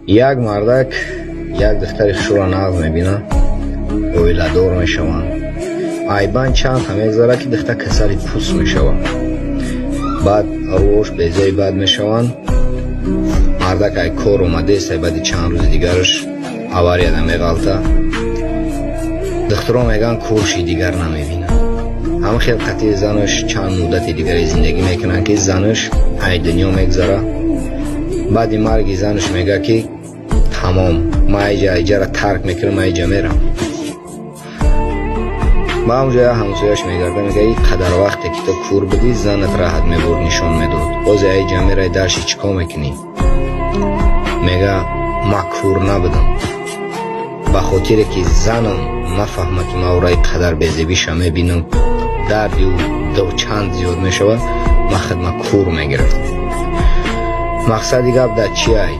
як мардак як духтари хушро нағз мебинад, оиладор мешаванд. айбан чанд ҳам мегзарад ки духта касали пӯст мешавад. баъд рӯш безои бад мешаванд. мардак ай кор омадест, ай баъди чанд рӯзи дигараш аварияда меғалта. духтаро мегӯянд курши дигар намебинад. ҳама хелқати занаш чанд муддати дигари зиндагӣ мекунанд ки занаш ай дунё мегзара. баъди марги занаш мегӯяд ки тамом, ман айҷара тарк мекунам, айҷа мерам. ба ҳамҷо як ҳамсояш мегарда, мега ин қадар вақте ки ту кур будӣ, занат раҳат мебурд, нишон медод. ҳозир айҷа мерай дарши чӣ кор мекунӣ? мега ман кур набудам. ба хотире ки занам нафаҳмад ки ман ӯро қадар безебиша мебинам, дарди ӯ чанд зиёд мешавад, ман худма кур мегирифтам. мақсади гап дар чи ай?